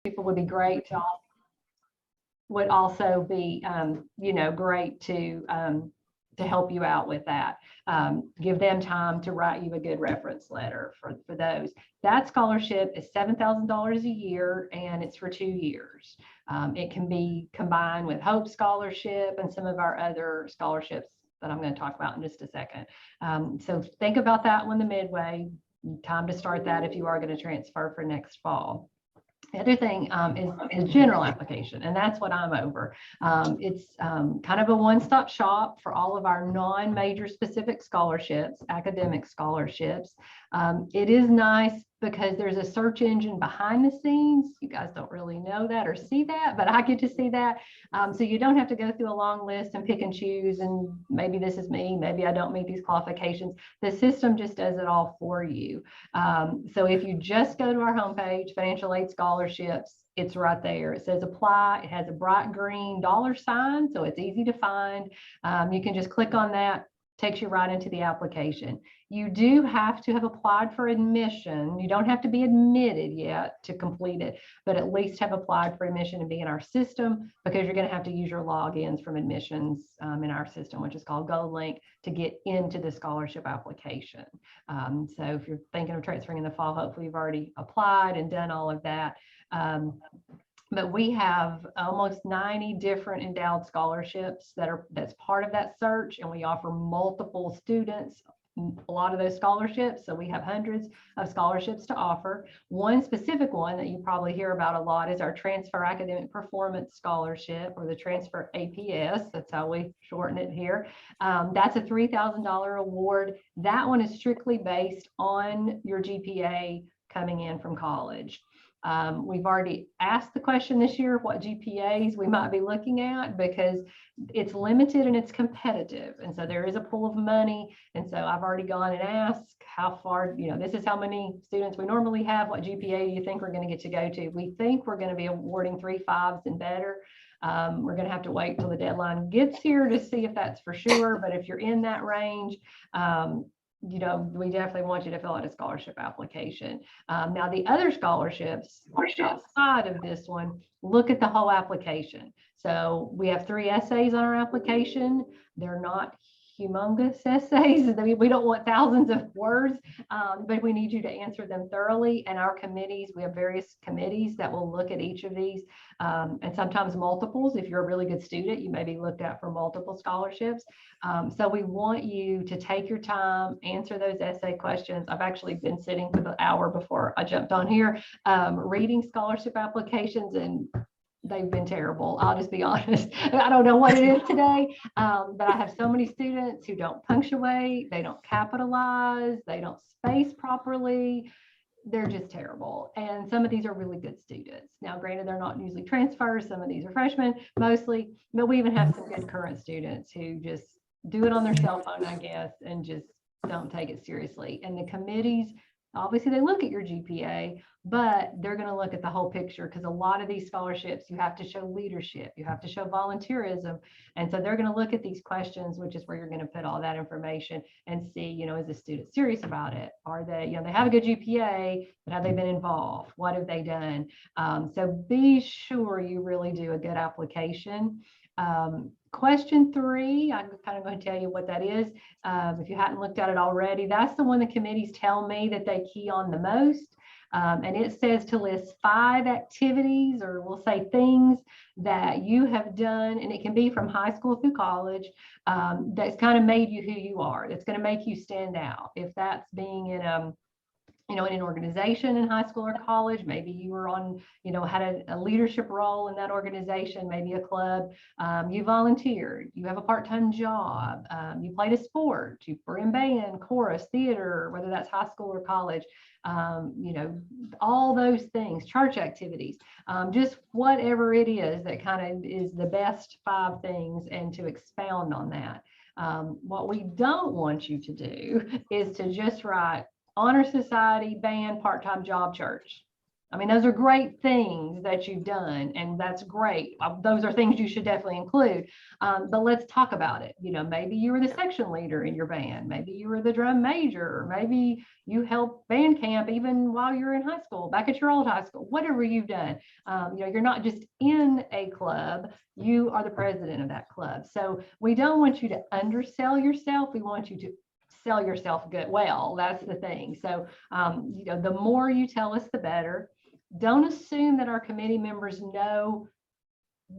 people would be great to would also be, great to help you out with that. Give them time to write you a good reference letter for those. That scholarship is $7,000 a year, and it's for 2 years. It can be combined with Hope Scholarship and some of our other scholarships that I'm going to talk about in just a second. So think about that one, the midway. Time to start that if you are going to transfer for next fall. The other thing is general application, and that's what I'm over. It's kind of a one-stop shop for all of our non-major specific scholarships, academic scholarships. It is nice because there's a search engine behind the scenes. You guys don't really know that or see that, but I get to see that. So you don't have to go through a long list and pick and choose, and maybe this is me, maybe I don't meet these qualifications. The system just does it all for you. So if you just go to our homepage, Financial Aid Scholarships, it's right there. It says apply. It has a bright green $sign, so it's easy to find. You can just click on that. Takes you right into the application. You do have to have applied for admission. You don't have to be admitted yet to complete it, but at least have applied for admission and be in our system, because you're going to have to use your logins from admissions in our system, which is called GoLink, to get into the scholarship application. So if you're thinking of transferring in the fall, hopefully you've already applied and done all of that. But we have almost 90 different endowed scholarships that's part of that search, and we offer multiple students a lot of those scholarships. So we have hundreds of scholarships to offer. One specific one that you probably hear about a lot is our Transfer Academic Performance Scholarship, or the Transfer APS. That's how we shorten it here. That's a $3,000 award. That one is strictly based on your GPA coming in from college. We've already asked the question this year what GPAs we might be looking at, because it's limited and it's competitive. And so there is a pool of money. And so I've already gone and asked how far, this is how many students we normally have. What GPA do you think we're going to get to go to? We think we're going to be awarding 3.5s and better. We're going to have to wait till the deadline gets here to see if that's for sure. But if you're in that range, we definitely want you to fill out a scholarship application. Now, the other scholarships outside of this one, look at the whole application. So we have 3 essays on our application. They're not humongous essays. We don't want thousands of words, but we need you to answer them thoroughly. And our committees, we have various committees that will look at each of these, and sometimes multiples. If you're a really good student, you may be looked at for multiple scholarships. So we want you to take your time, answer those essay questions. I've actually been sitting for the hour before I jumped on here, reading scholarship applications, and they've been terrible. I'll just be honest. I don't know what it is today, but I have so many students who don't punctuate, they don't capitalize, they don't space properly. They're just terrible. And some of these are really good students. Now, granted, they're not usually transfers. Some of these are freshmen mostly, but we even have some good current students who just do it on their cell phone, I guess, and just don't take it seriously. And the committees, obviously they look at your GPA, but they're going to look at the whole picture, because a lot of these scholarships, you have to show leadership, you have to show volunteerism. And so they're going to look at these questions, which is where you're going to put all that information and see, is the student serious about it? Are they, they have a good GPA, but have they been involved? What have they done? So be sure you really do a good application. Question 3, I'm kind of going to tell you what that is. If you hadn't looked at it already, that's the one the committees tell me that they key on the most. And it says to list 5 activities, or we'll say things that you have done, and it can be from high school through college, that's kind of made you who you are, that's going to make you stand out. If that's being in in an organization in high school or college, maybe you were on, had a leadership role in that organization, maybe a club, you volunteered, you have a part-time job, you played a sport, you were in band, chorus, theater, whether that's high school or college, all those things, church activities, just whatever it is that kind of is the best 5 things, and to expound on that. What we don't want you to do is to just write honor society, band, part-time job, church. I mean, those are great things that you've done, and that's great. Those are things you should definitely include. But let's talk about it. You know, maybe you were the section leader in your band. Maybe you were the drum major. Maybe you helped band camp even while you're in high school, back at your old high school, whatever you've done. You know, you're not just in a club, you are the president of that club. So we don't want you to undersell yourself. We want you to sell yourself good. Well, that's the thing. So, you know, the more you tell us, the better. Don't assume that our committee members know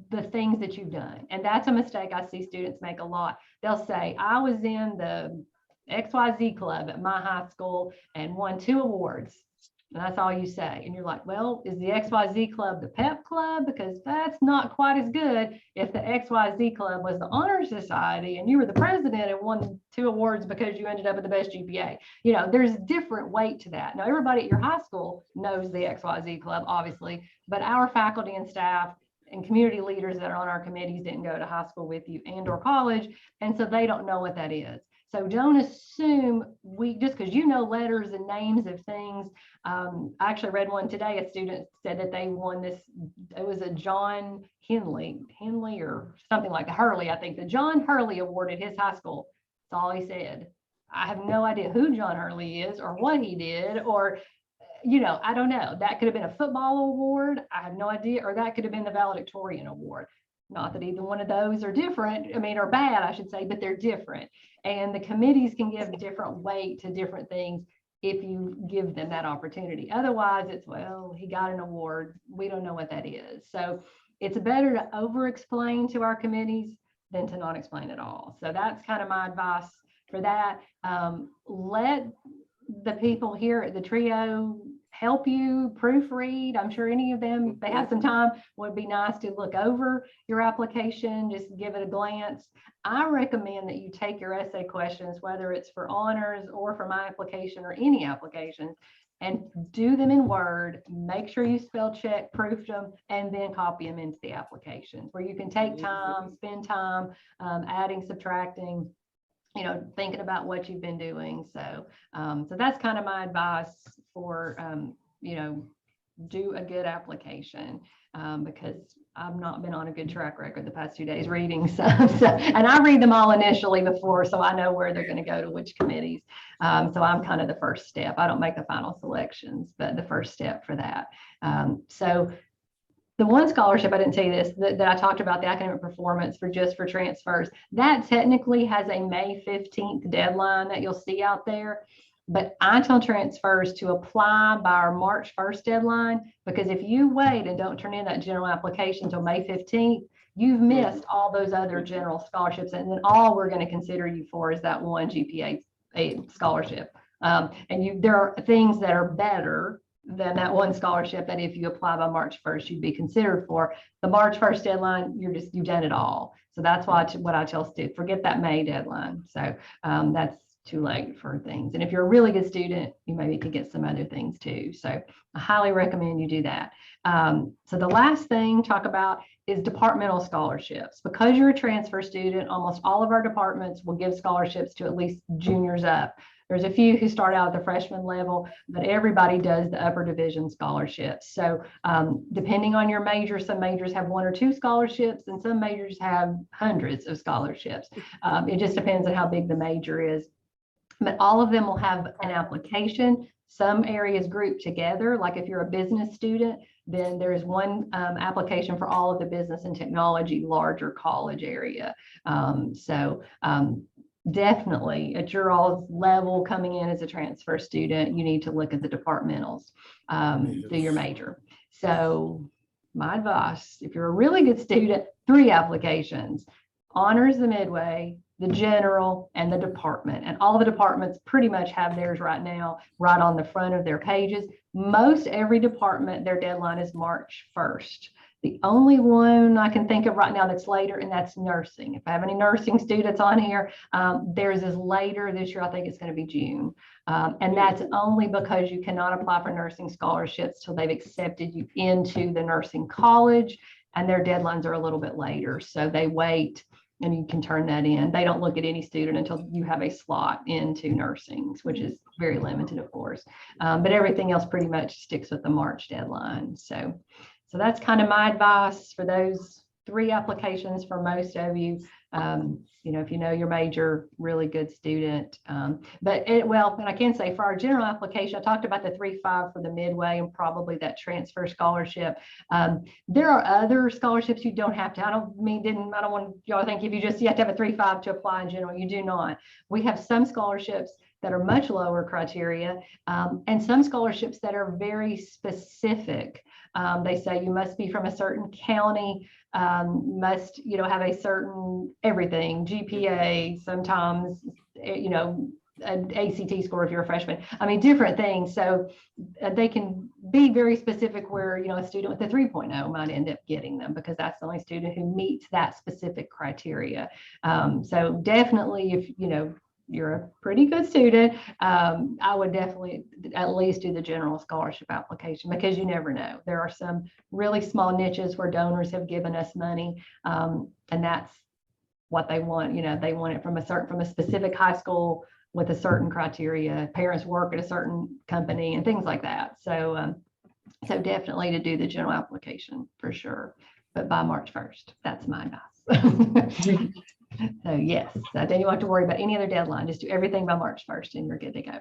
the things that you've done. And that's a mistake I see students make a lot. They'll say, I was in the XYZ club at my high school and won 2 awards. And that's all you say. And you're like, well, is the XYZ club the PEP club? Because that's not quite as good if the XYZ club was the honor society and you were the president and won 2 awards because you ended up with the best GPA. You know, there's different weight to that. Now, everybody at your high school knows the XYZ club, obviously, but our faculty and staff and community leaders that are on our committees didn't go to high school with you and or college. And so they don't know what that is. So don't assume just because you know letters and names of things. I actually read one today. A student said that they won this. It was a John Henley or something like Hurley. I think the John Hurley Award at his high school. That's all he said. I have no idea who John Hurley is or what he did, or, you know, I don't know. That could have been a football award. I have no idea. Or that could have been the valedictorian award. Not that either one of those are different, I mean, or bad, I should say, but they're different. And the committees can give different weight to different things if you give them that opportunity. Otherwise, it's, well, he got an award. We don't know what that is. So it's better to over-explain to our committees than to not explain at all. So that's kind of my advice for that. Let the people here at the TRiO help you proofread. I'm sure any of them, if they have some time, would be nice to look over your application, just give it a glance. I recommend that you take your essay questions, whether it's for honors or for my application or any applications, and do them in Word. Make sure you spell check, proof them, and then copy them into the applications where you can take time, spend time adding, subtracting, you know, thinking about what you've been doing. So, so that's kind of my advice for, you know, do a good application, because I've not been on a good track record the past 2 days reading some. So, and I read them all initially before, so I know where they're going to go to which committees. So I'm kind of the first step. I don't make the final selections, but the first step for that. So the one scholarship, I didn't tell you this, that I talked about, the academic performance for transfers, that technically has a May 15th deadline that you'll see out there. But I tell transfers to apply by our March 1st deadline, because if you wait and don't turn in that general application until May 15th, you've missed all those other general scholarships. And then all we're going to consider you for is that one GPA scholarship. And there are things that are better than that one scholarship that if you apply by March 1st, you'd be considered for. The March 1st deadline, you've done it all. So that's what I tell students, forget that May deadline. So that's too late for things. And if you're a really good student, you maybe could get some other things too. So I highly recommend you do that. So the last thing to talk about is departmental scholarships. Because you're a transfer student, almost all of our departments will give scholarships to at least juniors up. There's a few who start out at the freshman level, but everybody does the upper division scholarships. So depending on your major, some majors have 1 or 2 scholarships and some majors have hundreds of scholarships. It just depends on how big the major is. But all of them will have an application. Some areas group together, like if you're a business student, then there's one application for all of the business and technology larger college area. Definitely at your all's level coming in as a transfer student, you need to look at the departmentals through your major. So my advice, if you're a really good student, 3 applications: honors, the midway, the general, and the department. And all the departments pretty much have theirs right now, right on the front of their pages. Most every department, their deadline is March 1st. The only one I can think of right now that's later, and that's nursing. If I have any nursing students on here, theirs is later this year. I think it's going to be June. And that's only because you cannot apply for nursing scholarships till they've accepted you into the nursing college, and their deadlines are a little bit later. So they wait and you can turn that in. They don't look at any student until you have a slot into nursing, which is very limited, of course. But everything else pretty much sticks with the March deadline. So that's kind of my advice for those 3 applications for most of you. If you know your major, really good student. And I can say for our general application, I talked about the 3.5 for the midway and probably that transfer scholarship. There are other scholarships you don't have to. I don't want y'all to think you have to have a 3.5 to apply in general. You do not. We have some scholarships that are much lower criteria, and some scholarships that are very specific. They say you must be from a certain county, must have a certain everything, GPA, sometimes an ACT score if you're a freshman. I mean, different things. So they can be very specific where a student with a 3.0 might end up getting them because that's the only student who meets that specific criteria. So definitely, if you're a pretty good student, I would definitely at least do the general scholarship application, because you never know. There are some really small niches where donors have given us money, and that's what they want. They want it from a specific high school with a certain criteria. Parents work at a certain company and things like that. So definitely to do the general application for sure, but by March 1st. That's my advice. So yes, then you don't have to worry about any other deadline. Just do everything by March 1st and you're good to go.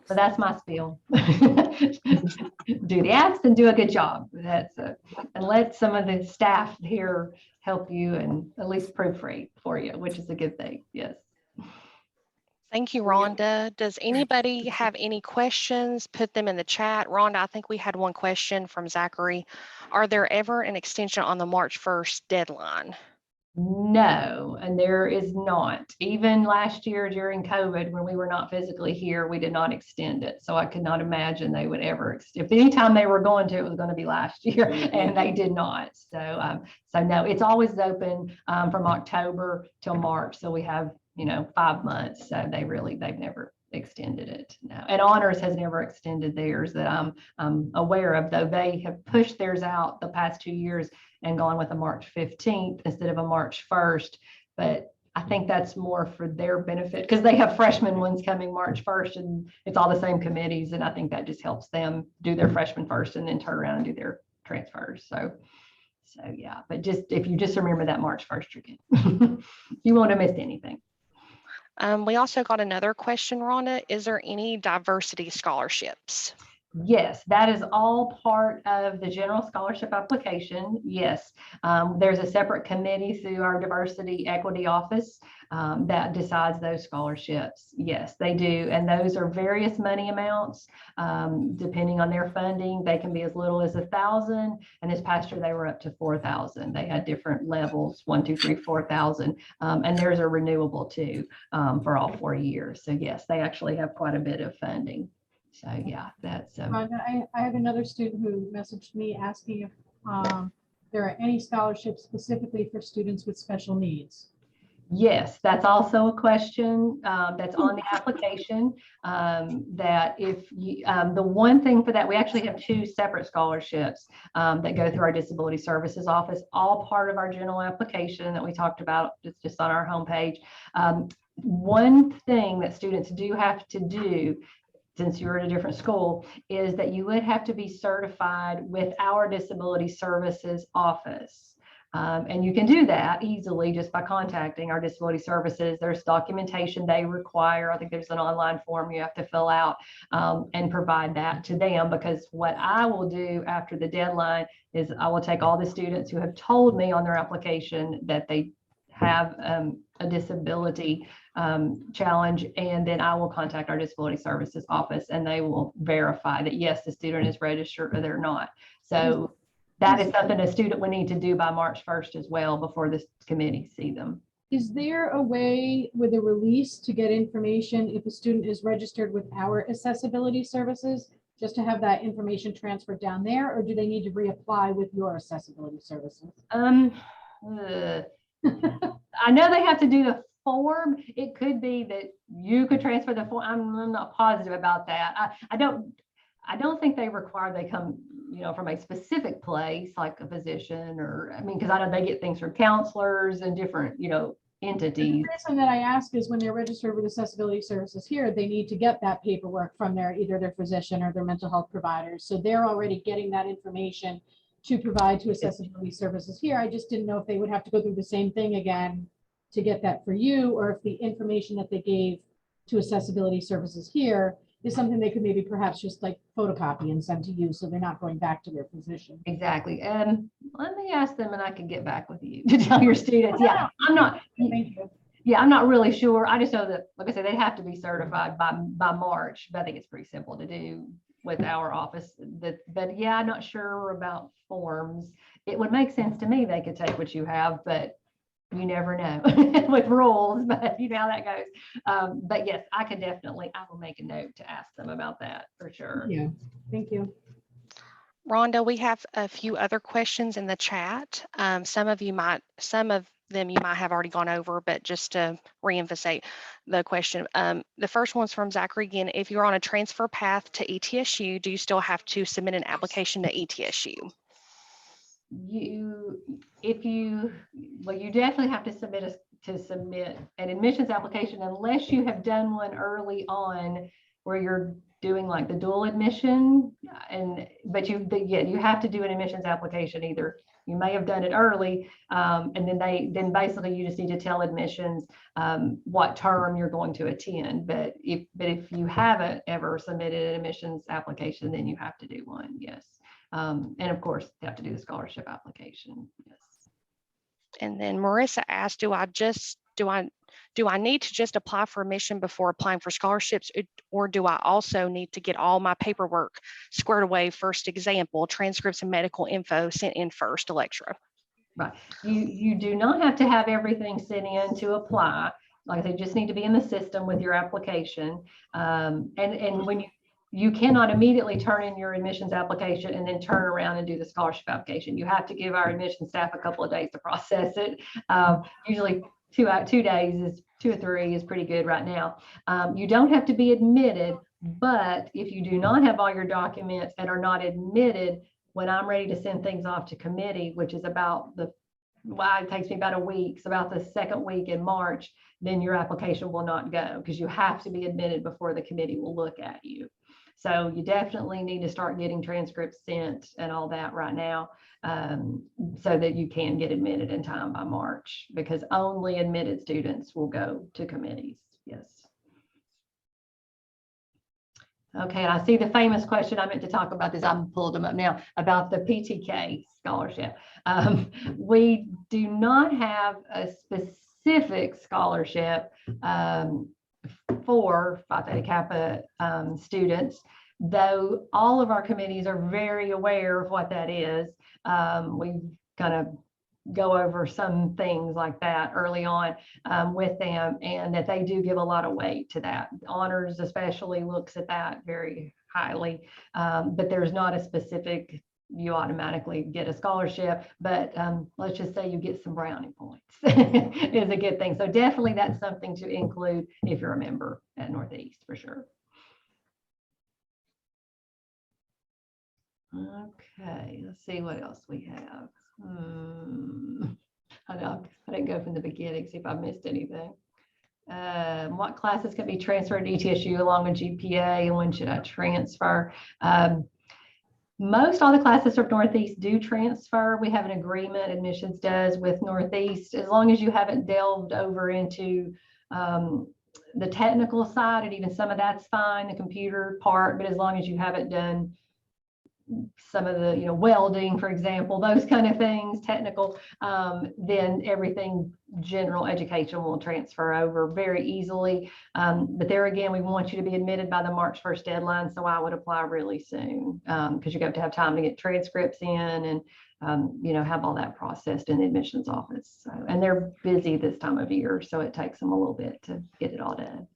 So that's my spiel. Do the apps and do a good job. And let some of the staff here help you and at least proofread for you, which is a good thing. Yes. Thank you, Rhonda. Does anybody have any questions? Put them in the chat. Rhonda, I think we had one question from Zachary. Are there ever an extension on the March 1st deadline? No, and there is not. Even last year during COVID, when we were not physically here, we did not extend it. So I could not imagine they would ever, if anytime they were going to, it was going to be last year, and they did not. So no, it's always open from October till March. So we have 5 months. So they've never extended it. No. And Honors has never extended theirs that I'm aware of, though they have pushed theirs out the past 2 years and gone with a March 15th instead of a March 1st. But I think that's more for their benefit because they have freshman ones coming March 1st and it's all the same committees. And I think that just helps them do their freshman first and then turn around and do their transfers. So yeah, but if you just remember that March 1st, you're good. You won't have missed anything. We also got another question, Rhonda. Is there any diversity scholarships? Yes, that is all part of the general scholarship application. Yes, there's a separate committee through our diversity equity office that decides those scholarships. Yes, they do. And those are various money amounts depending on their funding. They can be as little as 1,000. And this past year, they were up to 4,000. They had different levels, 1, 2, 3, 4,000. And theirs are renewable too for all 4 years. So yes, they actually have quite a bit of funding. So yeah, that's. I have another student who messaged me asking if there are any scholarships specifically for students with special needs. Yes, that's also a question that's on the application. That if you, the one thing for that, we actually have 2 separate scholarships that go through our disability services office, all part of our general application that we talked about. It's just on our homepage. One thing that students do have to do, since you're at a different school, is that you would have to be certified with our disability services office. And you can do that easily just by contacting our disability services. There's documentation they require. I think there's an online form you have to fill out and provide that to them, because what I will do after the deadline is I will take all the students who have told me on their application that they have a disability challenge, and then I will contact our disability services office and they will verify that yes, the student is registered or they're not. So that is something a student would need to do by March 1st as well before this committee see them. Is there a way with a release to get information if a student is registered with our accessibility services, just to have that information transferred down there, or do they need to reapply with your accessibility services? I know they have to do the form. It could be that you could transfer the form. I'm not positive about that. I don't think they require they come from a specific place, like a physician or, I mean, because I know they get things from counselors and different, The entities. reason that I ask is when they're registered with accessibility services here, they need to get that paperwork from either their physician or their mental health providers. So they're already getting that information to provide to accessibility services here. I just didn't know if they would have to go through the same thing again to get that for you, or if the information that they gave to accessibility services here is something they could maybe perhaps just like photocopy and send to you, so they're not going back to their physician. Exactly. Let me ask them and I can get back with you to tell your students. Yeah, I'm not, Thank you. yeah, I'm not really sure. I just know that, like I said, they have to be certified by March, but I think it's pretty simple to do with our office. But yeah, I'm not sure about forms. It would make sense to me. They could take what you have, but you never know with rules, but you know how that goes. But yes, I will make a note to ask them about that for sure. Yeah, thank you. Rhonda, we have a few other questions in the chat. Some of them you might have already gone over, but just to reemphasize the question. The first one's from Zachary again. If you're on a transfer path to ETSU, do you still have to submit an application to ETSU? You definitely have to submit an admissions application unless you have done one early on where you're doing like the dual admission, but you have to do an admissions application. Either you may have done it early, and then basically you just need to tell admissions what term you're going to attend. But if you haven't ever submitted an admissions application, then you have to do one. Yes. And of course, you have to do the scholarship application. Yes. And then Marissa asked, do I need to just apply for admission before applying for scholarships, or do I also need to get all my paperwork squared away first? Example, transcripts and medical info sent in first, etc. Right. You do not have to have everything sent in to apply. Like they just need to be in the system with your application. And when you cannot immediately turn in your admissions application and then turn around and do the scholarship application. You have to give our admissions staff a couple of days to process it. Usually 2 days is 2 or 3 is pretty good right now. You don't have to be admitted, but if you do not have all your documents and are not admitted, when I'm ready to send things off to committee, which is it takes me about a week, so about the second week in March, then your application will not go because you have to be admitted before the committee will look at you. So you definitely need to start getting transcripts sent and all that right now, so that you can get admitted in time by March, because only admitted students will go to committees. Yes. Okay, and I see the famous question I meant to talk about this. I'm pulled them up now about the PTK scholarship. We do not have a specific scholarship for Phi Theta Kappa students, though all of our committees are very aware of what that is. We kind of go over some things like that early on with them, and that they do give a lot of weight to that. Honors especially looks at that very highly, but there's not a specific you automatically get a scholarship, but let's just say you get some brownie points is a good thing. So definitely that's something to include if you're a member at Northeast for sure. Okay, let's see what else we have. I know I didn't go from the beginning, see if I missed anything. What classes can be transferred to ETSU along with GPA, and when should I transfer? Most all the classes from Northeast do transfer. We have an agreement, admissions does, with Northeast, as long as you haven't delved over into the technical side, and even some of that's fine, the computer part, but as long as you haven't done some of the, welding, for example, those kind of things, technical, then everything general education will transfer over very easily. But there again, we want you to be admitted by the March 1st deadline. So I would apply really soon because you have to have time to get transcripts in and, have all that processed in the admissions office. So, and they're busy this time of year, so it takes them a little bit to get it all done.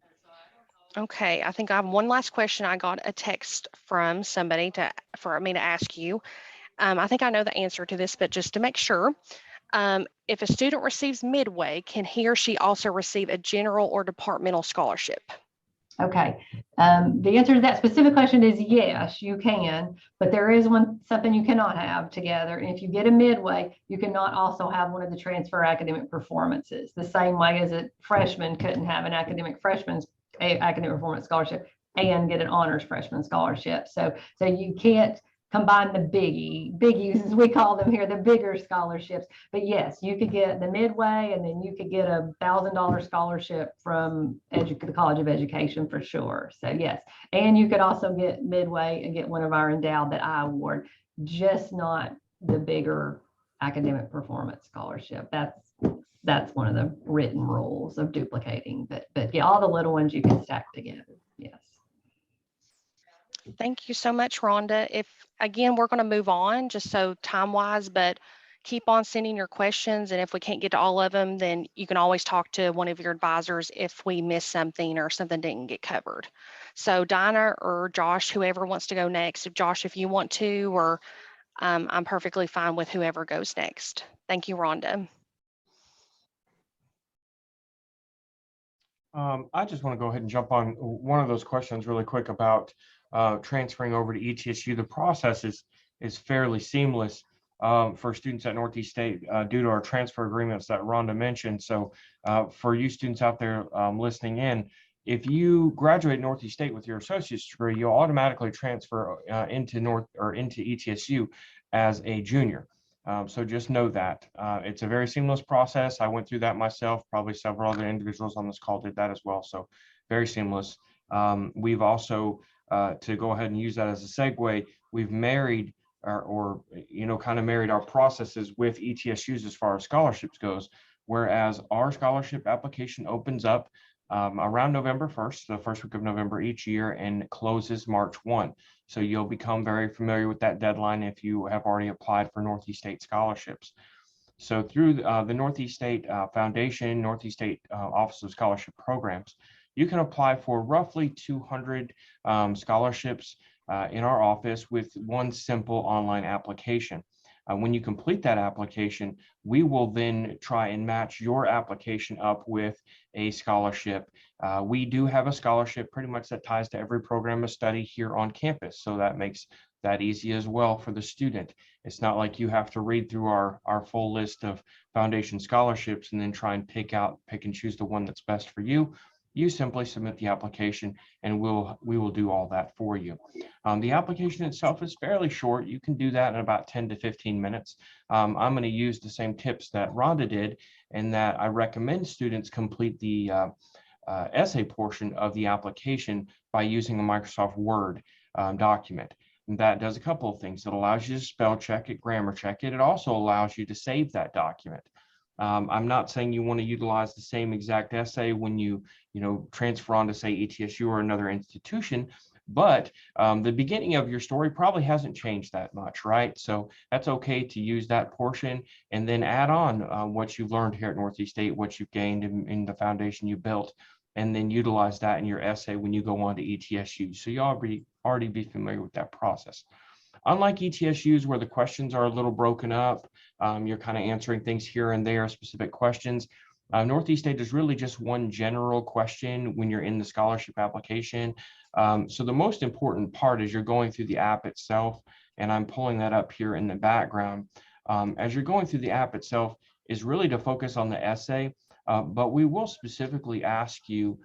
Okay, I think I have one last question. I got a text from somebody for me to ask you. I think I know the answer to this, but just to make sure, if a student receives midway, can he or she also receive a general or departmental scholarship? Okay. The answer to that specific question is yes, you can, but there is something you cannot have together. And if you get a midway, you cannot also have one of the transfer academic performances, the same way as a freshman couldn't have an academic performance scholarship and get an honors freshman scholarship. So you can't combine the biggies, as we call them here, the bigger scholarships. But yes, you could get the midway, and then you could get $1,000 scholarship from the College of Education for sure. So yes, and you could also get midway and get one of our endowed that I award, just not the bigger academic performance scholarship. That's one of the written rules of duplicating. But yeah, all the little ones you can stack together. Yes. Thank you so much, Rhonda. Again, we're going to move on just so time-wise, but keep on sending your questions. And if we can't get to all of them, then you can always talk to one of your advisors if we miss something or something didn't get covered. So Dinah or Josh, whoever wants to go next. Josh, if you want to, or I'm perfectly fine with whoever goes next. Thank you, Rhonda. I just want to go ahead and jump on one of those questions really quick about transferring over to ETSU. The process is fairly seamless for students at Northeast State due to our transfer agreements that Rhonda mentioned. So for you students out there listening in, if you graduate Northeast State with your associate's degree, you'll automatically transfer into ETSU as a junior. So just know that it's a very seamless process. I went through that myself. Probably several other individuals on this call did that as well. So very seamless. We've also, to go ahead and use that as a segue, we've married or kind of married our processes with ETSU's as far as scholarships goes. Whereas our scholarship application opens up around November 1st, the first week of November each year, and closes March 1. So you'll become very familiar with that deadline if you have already applied for Northeast State scholarships. So through the Northeast State Foundation, Northeast State Office of Scholarship Programs, you can apply for roughly 200 scholarships in our office with one simple online application. When you complete that application, we will then try and match your application up with a scholarship. We do have a scholarship pretty much that ties to every program of study here on campus, so that makes that easy as well for the student. It's not like you have to read through our full list of foundation scholarships and then try and pick and choose the one that's best for you. You simply submit the application and we will do all that for you. The application itself is fairly short. You can do that in about 10 to 15 minutes. I'm going to use the same tips that Rhonda did, and that I recommend students complete the essay portion of the application by using a Microsoft Word document. And that does a couple of things. It allows you to spell check it, grammar check it. It also allows you to save that document. I'm not saying you want to utilize the same exact essay when you transfer on to, say, ETSU or another institution, but the beginning of your story probably hasn't changed that much, right? So that's okay to use that portion and then add on what you've learned here at Northeast State, what you've gained in the foundation you built, and then utilize that in your essay when you go on to ETSU. So you already be familiar with that process. Unlike ETSUs, where the questions are a little broken up, you're kind of answering things here and there, specific questions. Northeast State is really just one general question when you're in the scholarship application. So the most important part is you're going through the app itself, and I'm pulling that up here in the background. As you're going through the app itself is really to focus on the essay, but we will specifically ask you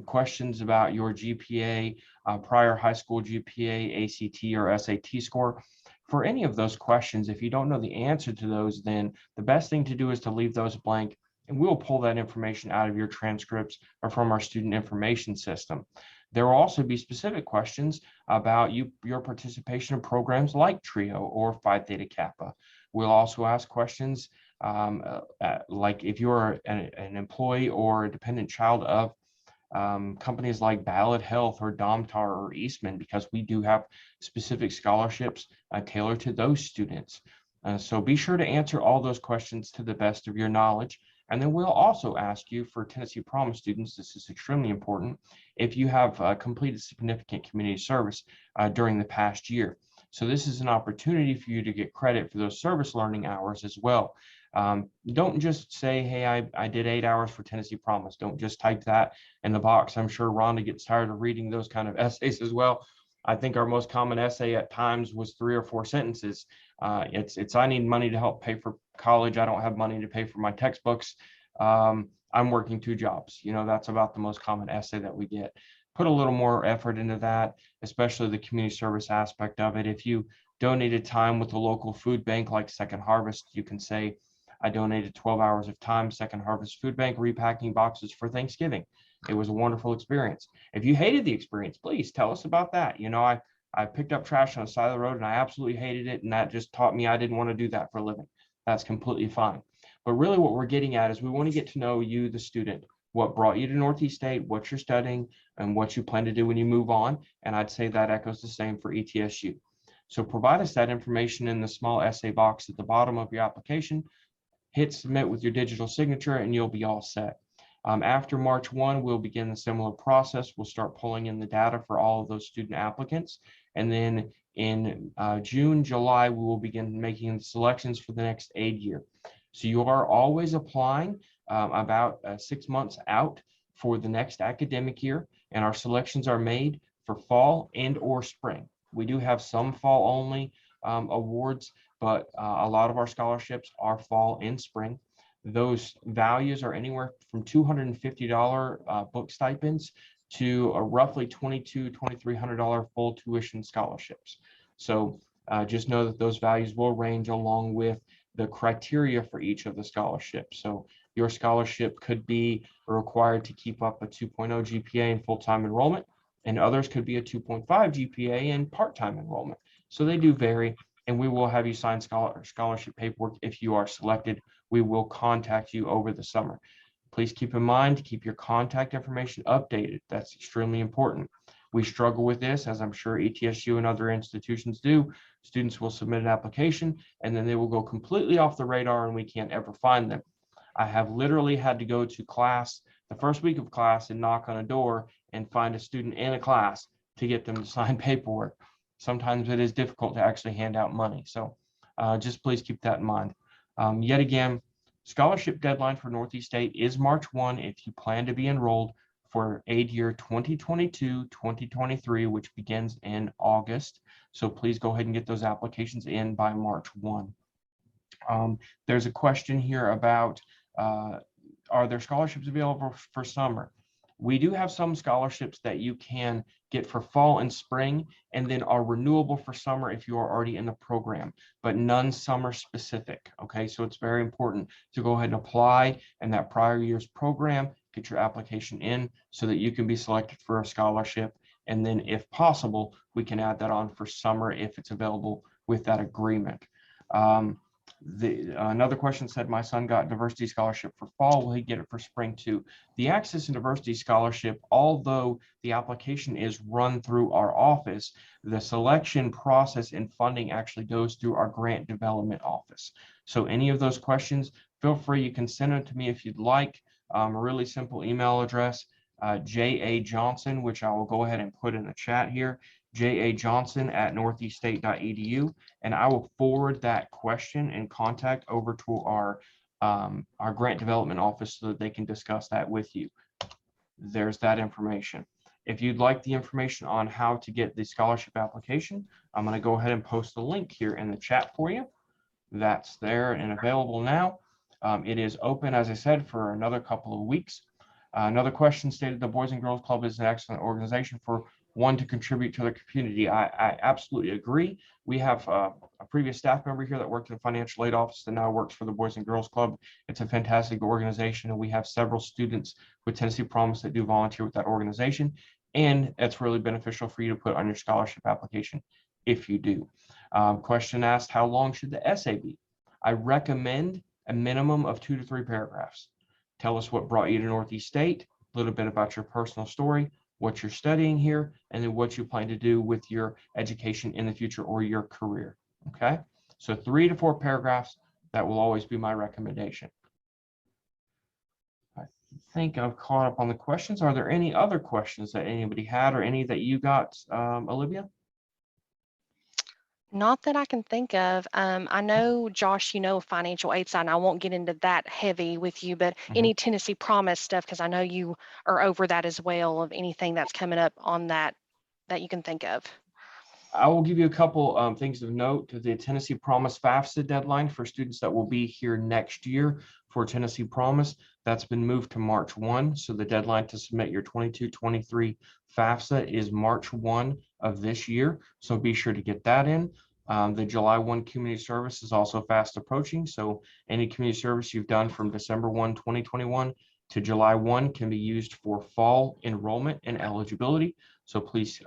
questions about your GPA, prior high school GPA, ACT or SAT score. For any of those questions, if you don't know the answer to those, then the best thing to do is to leave those blank, and we'll pull that information out of your transcripts or from our student information system. There will also be specific questions about your participation in programs like TRiO or Phi Theta Kappa. We'll also ask questions like if you're an employee or a dependent child of companies like Ballad Health or Domtar or Eastman, because we do have specific scholarships tailored to those students. So be sure to answer all those questions to the best of your knowledge. And then we'll also ask you, for Tennessee Promise students, this is extremely important, if you have completed significant community service during the past year. So this is an opportunity for you to get credit for those service learning hours as well. Don't just say, hey, I did 8 hours for Tennessee Promise. Don't just type that in the box. I'm sure Rhonda gets tired of reading those kind of essays as well. I think our most common essay at times was 3 or 4 sentences. It's I need money to help pay for college. I don't have money to pay for my textbooks. I'm working 2 jobs. You know, that's about the most common essay that we get. Put a little more effort into that, especially the community service aspect of it. If you donated time with the local food bank like Second Harvest, you can say, I donated 12 hours of time, Second Harvest Food Bank, repacking boxes for Thanksgiving. It was a wonderful experience. If you hated the experience, please tell us about that. You know, I picked up trash on the side of the road and I absolutely hated it. And that just taught me I didn't want to do that for a living. That's completely fine. But really what we're getting at is we want to get to know you, the student, what brought you to Northeast State, what you're studying, and what you plan to do when you move on. And I'd say that echoes the same for ETSU. So provide us that information in the small essay box at the bottom of your application. Hit submit with your digital signature and you'll be all set. After March 1, we'll begin the similar process. We'll start pulling in the data for all of those student applicants. And then in June, July, we will begin making the selections for the next aid year. So you are always applying about 6 months out for the next academic year, and our selections are made for fall and or spring. We do have some fall only awards, but a lot of our scholarships are fall and spring. Those values are anywhere from $250 book stipends to a roughly $2,200, $2,300 full tuition scholarships. So just know that those values will range along with the criteria for each of the scholarships. So your scholarship could be required to keep up a 2.0 GPA in full-time enrollment, and others could be a 2.5 GPA in part-time enrollment. So they do vary, and we will have you sign scholarship paperwork if you are selected. We will contact you over the summer. Please keep in mind to keep your contact information updated. That's extremely important. We struggle with this, as I'm sure ETSU and other institutions do. Students will submit an application and then they will go completely off the radar and we can't ever find them. I have literally had to go to class, the first week of class, and knock on a door and find a student in a class to get them to sign paperwork. Sometimes it is difficult to actually hand out money. So just please keep that in mind. Yet again, scholarship deadline for Northeast State is March 1 if you plan to be enrolled for aid year 2022-2023, which begins in August. So please go ahead and get those applications in by March 1. There's a question here about, are there scholarships available for summer? We do have some scholarships that you can get for fall and spring, and then are renewable for summer if you are already in the program, but none summer specific. Okay, so it's very important to go ahead and apply in that prior year's program, get your application in so that you can be selected for a scholarship. And then if possible, we can add that on for summer if it's available with that agreement. Another question said, my son got diversity scholarship for fall. Will he get it for spring too? The Access and Diversity Scholarship, although the application is run through our office, the selection process and funding actually goes through our grant development office. So any of those questions, feel free. You can send them to me if you'd like. A really simple email address, J.A. Johnson, which I will go ahead and put in the chat here, jajohnson@northeaststate.edu, and I will forward that question and contact over to our grant development office so that they can discuss that with you. There's that information. If you'd like the information on how to get the scholarship application, I'm going to go ahead and post the link here in the chat for you. That's there and available now. It is open, as I said, for another couple of weeks. Another question stated, the Boys and Girls Club is an excellent organization for one to contribute to the community. I absolutely agree. We have a previous staff member here that worked in the financial aid office that now works for the Boys and Girls Club. It's a fantastic organization, and we have several students with Tennessee Promise that do volunteer with that organization, and it's really beneficial for you to put on your scholarship application if you do. Question asked, how long should the essay be? I recommend a minimum of 2 to 3 paragraphs. Tell us what brought you to Northeast State, a little bit about your personal story, what you're studying here, and then what you plan to do with your education in the future or your career. Okay, so 3 to 4 paragraphs, that will always be my recommendation. I think I've caught up on the questions. Are there any other questions that anybody had, or any that you got, Olivia? Not that I can think of. I know, Josh, you know, financial aid side, and I won't get into that heavy with you, but any Tennessee Promise stuff, because I know you are over that as well, of anything that's coming up on that you can think of. I will give you a couple things of note. The Tennessee Promise FAFSA deadline for students that will be here next year for Tennessee Promise, that's been moved to March 1. So the deadline to submit your 22-23 FAFSA is March 1 of this year. So be sure to get that in. The July 1 community service is also fast approaching. So any community service you've done from December 1, 2021 to July 1 can be used for fall enrollment and eligibility. So please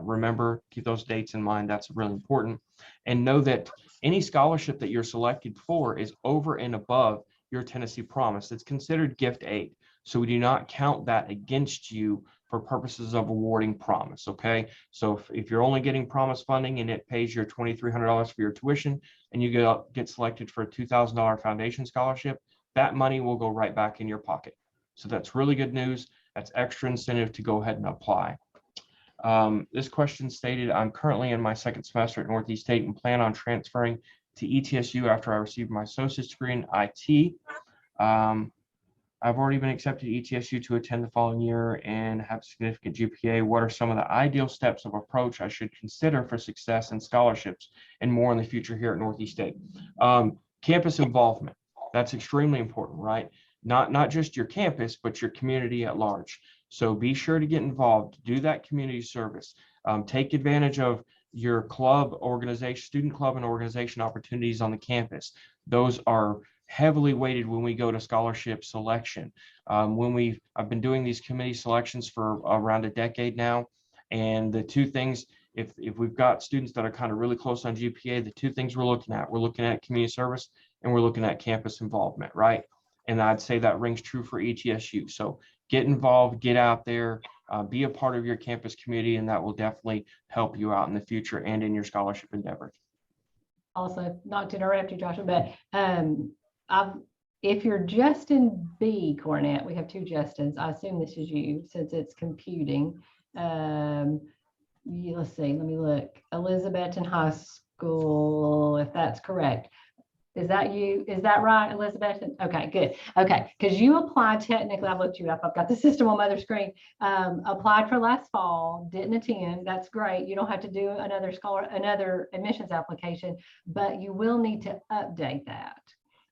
remember, keep those dates in mind. That's really important. And know that any scholarship that you're selected for is over and above your Tennessee Promise. It's considered gift aid. So we do not count that against you for purposes of awarding Promise, okay? So if you're only getting Promise funding and it pays your $2,300 for your tuition and you get selected for a $2,000 foundation scholarship, that money will go right back in your pocket. So that's really good news. That's extra incentive to go ahead and apply. This question stated, I'm currently in my second semester at Northeast State and plan on transferring to ETSU after I receive my associate's degree in IT. I've already been accepted to ETSU to attend the following year and have significant GPA. What are some of the ideal steps of approach I should consider for success and scholarships and more in the future here at Northeast State? Campus involvement. That's extremely important, right? Not just your campus, but your community at large. So be sure to get involved, do that community service, take advantage of your club organization, student club and organization opportunities on the campus. Those are heavily weighted when we go to scholarship selection. I've been doing these committee selections for around a decade now. And the two things, if we've got students that are kind of really close on GPA, the two things we're looking at community service and we're looking at campus involvement, right? And I'd say that rings true for ETSU. So get involved, get out there, be a part of your campus community, and that will definitely help you out in the future and in your scholarship endeavors. Also, not to interrupt you, Joshua, but if you're Justin B. Cornett, we have two Justins. I assume this is you since it's computing. Let's see, let me look. Elizabethton High School, if that's correct. Is that you? Is that right, Elizabeth? Okay, good. Okay, because you applied technically, I've looked you up. I've got the system on my other screen. Applied for last fall, didn't attend. That's great. You don't have to do another admissions application, but you will need to update that.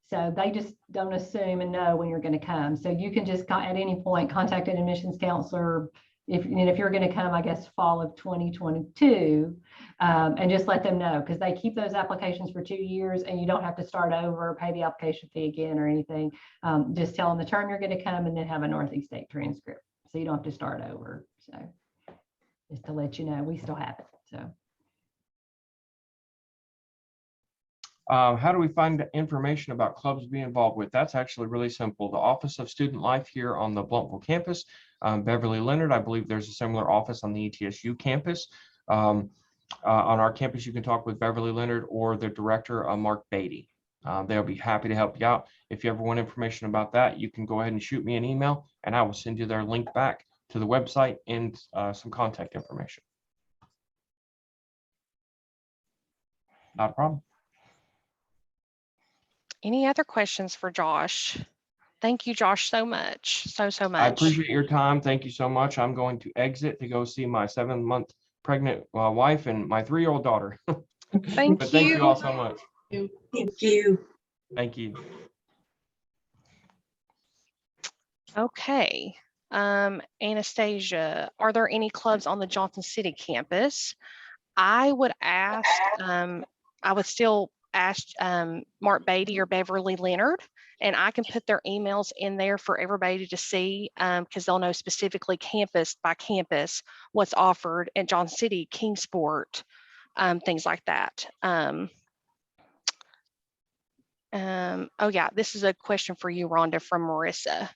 So they just don't assume and know when you're going to come. So you can just at any point contact an admissions counselor if you're going to come, I guess, fall of 2022, and just let them know, because they keep those applications for 2 years and you don't have to start over, pay the application fee again or anything. Just tell them the term you're going to come and then have a Northeast State transcript. So you don't have to start over. So just to let you know, we still have it. So. How do we find information about clubs to be involved with? That's actually really simple. The Office of Student Life here on the Blountville campus, Beverly Leonard, I believe there's a similar office on the ETSU campus. On our campus, you can talk with Beverly Leonard or the director, Mark Beatty. They'll be happy to help you out. If you ever want information about that, you can go ahead and shoot me an email and I will send you their link back to the website and some contact information. Not a problem. Any other questions for Josh? Thank you, Josh, so much. So much. I appreciate your time. Thank you so much. I'm going to exit to go see my 7-month pregnant wife and my 3-year-old daughter. Thank But you. thank you all so much. Thank you. Thank you. Okay. Anastasia, are there any clubs on the Johnson City campus? I would still ask Mark Beatty or Beverly Leonard, and I can put their emails in there for everybody to see, because they'll know specifically campus by campus what's offered at Johnson City, Kingsport, things like that. Oh yeah, this is a question for you, Rhonda, from Marissa.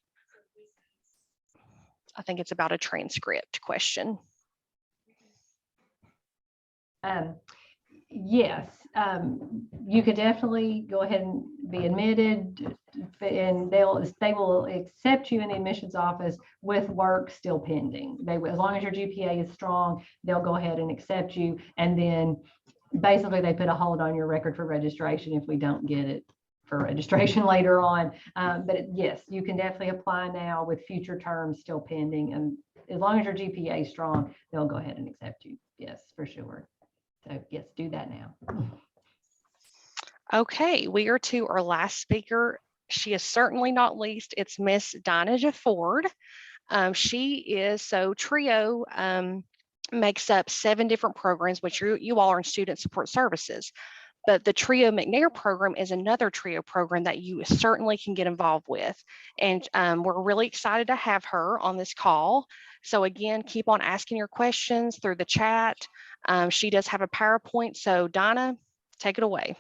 I think it's about a transcript question. Yes, you could definitely go ahead and be admitted, and they will accept you in the admissions office with work still pending. As long as your GPA is strong, they'll go ahead and accept you. And then basically they put a hold on your record for registration if we don't get it for registration later on. Yes, you can definitely apply now with future terms still pending. And as long as your GPA is strong, they'll go ahead and accept you. Yes, for sure. So yes, do that now. Okay, we are to our last speaker. She is certainly not least. It's Miss Dinah DeFord. She is, so TRiO makes up 7 different programs, which you all are in student support services. But the TRiO McNair program is another TRiO program that you certainly can get involved with. And we're really excited to have her on this call. So again, keep on asking your questions through the chat. She does have a PowerPoint. So Dinah, take it away.